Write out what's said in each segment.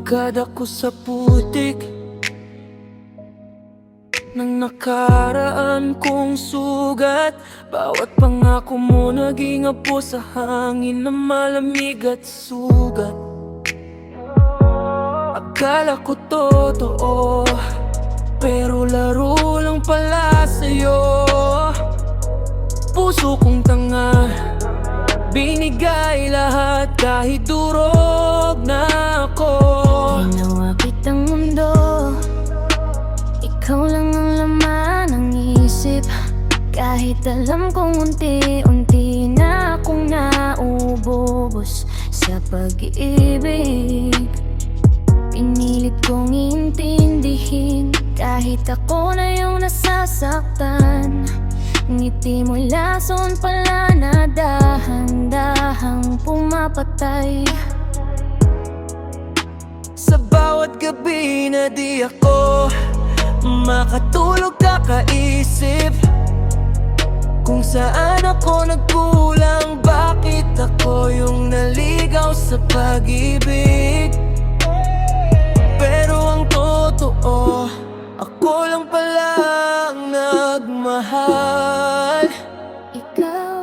Agad ako sa putik ng nakaraan kong sugat. Bawat pangako mo naging apo sa hangin na malamig at sugat. Akala ko totoo, pero laro lang pala sa'yo. Puso kong tanga, binigay lahat kahit durog na ako. Ginawa kitang mundo, ikaw lang ang laman ng isip. Kahit alam kong unti-unti na akong naubos sa pag-ibig, pinilit kong intindihin kahit ako na yung nasasaktan. Ngiti mo'y lason pala na dahan-dahang pumapatay. Sa bawat gabi na di ako makatulog kakaisip kung saan ako nagkulang, bakit ako yung naligaw sa pag-ibig. Pero ang totoo, ako lang pala ang nagmahal. Ikaw,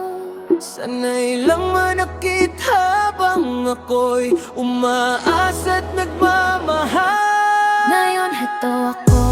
Sanay lang manakit habang ako'y umaasa at nagmamahal. ngayon heto ako,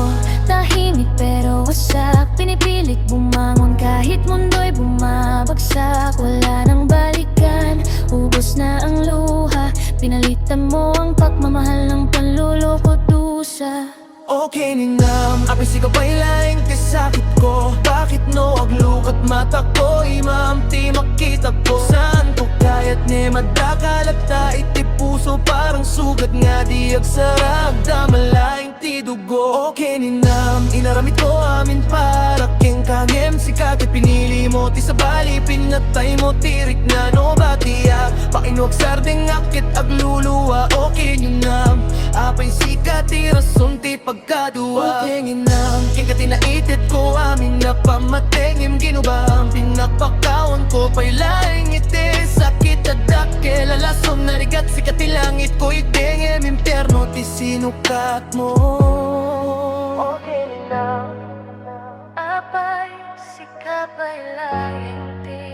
tahimik pero wasak. Pinipilit bumangon kahit mundo'y bumabagsak. Wala nang balikan, ubos na ang luha. Pinalitan mo ang pagmamahal ng panluloko dusa. Okay ninam, apis ikaw pa'y laing kasakit ko. Bakit no aglukat mata ko, imamti makita ko. Saan ko kaya't ni madakalata, iti puso parang sugat nga di agsarag, damalaing ti dugo. Okay ninam, inaramit ko amin para king kagem sikat. Pinili mo ti sabali, pinatay mo tirik na no batiya. Pakinuag sarding akit agluluwa. Okay ninam, apay sikat ti rason ti pagkadua. Okay ninam, king katinaitit ko amin na pamatengim. Ginubang pinakpakawan ko pa'y laing iti sakit at dakil. Alasom na rigat sikat ti langit ko itengem. Impyerno ti sinukat mo. Okay ninam, Apay, sikapay langit di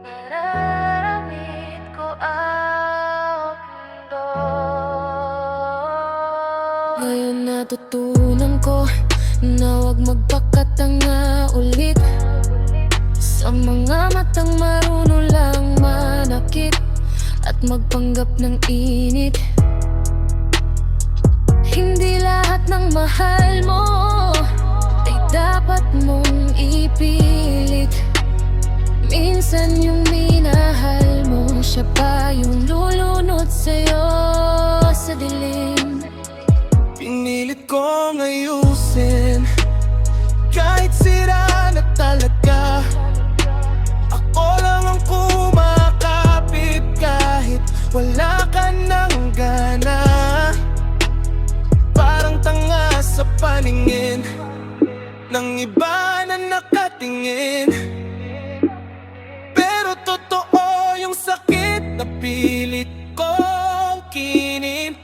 nararamit ko ang mundo. ngayon natutunan ko na huwag magpakatanga ulit sa mga matang marunong lang manakit at magpanggap ng init. Hindi lahat ng mahal mo ay dapat mong ipilit. Minsan yung minahal mo, siya pa yung lulunod sa'yo sa dilim. Pinilit kong ayusin kahit sira na talaga. Ako lang ang kumakapit kahit wala ka ng gana. Parang tanga sa paningin ng iba na nakatingin, pero totoo yung sakit na pilit kong kinimkim.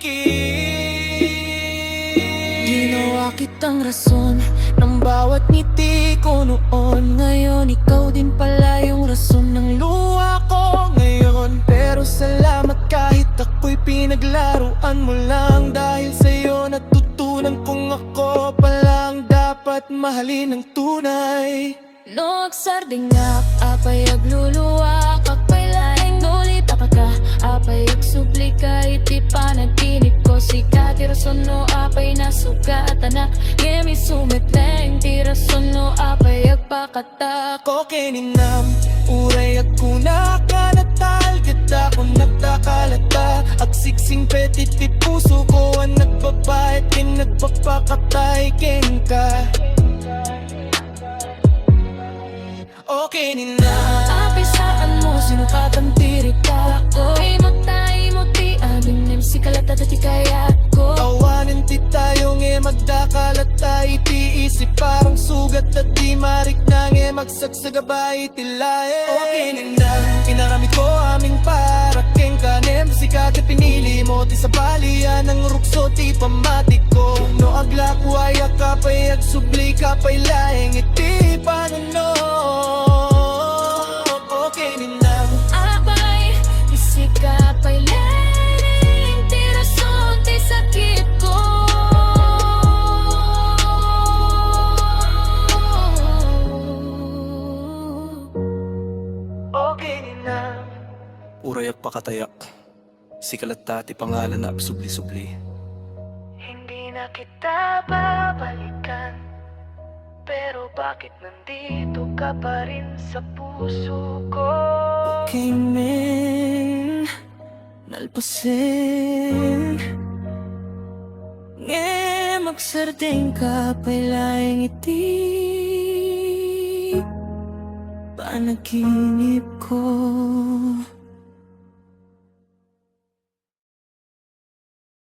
Ginawa kitang rason ng bawat ngiti ko noon. Ngayon ikaw din pala yung rason ng luha ko ngayon. Pero salamat kahit ako'y pinaglaruan mo lang. Dahil sa'yo natutunan kong ako palang dapat mahalin ng tunay. No agsardingak, apay agluluwa, kakpay laing nulit apaka. Apay agsuplika, iti panaginip ko. Sikat tirason no apay nasugatan na yemi sumitleng. Tirason no apay agpakatak. Okay ninam, uray ako nakanatal. Ganda ko nagtakalata, agsiksing petit ti puso ko ang nagbabayat, kin nagpapakatay kin ka. Okay ninam, Apisaan mo, sinukatan tirik ako. Imot ti aming nem si kalata dati kaya ko. awanin ti tayo ngayon magdakalat tayo iti-isip parang sugat at di marik nang magsagsagabay tilae. Okay na pinaramit ko aming paraking kanem sikat at pinili mo ti sa balian ng rukso ti pamatik ko. No aglak waya kapay ag subli kapay laeng iti panuno. Okay na Apay, isikap ay laying tirason ti sakit ko. okay na. Uray pakatayak, sikalat ti pangalan na subli-subli. Hindi na kita babalikan, pero bakit nandito ka pa rin sa puso ko? Okay, men, nalpasin Nge magsardeng ka pailaing iti panaginip ko.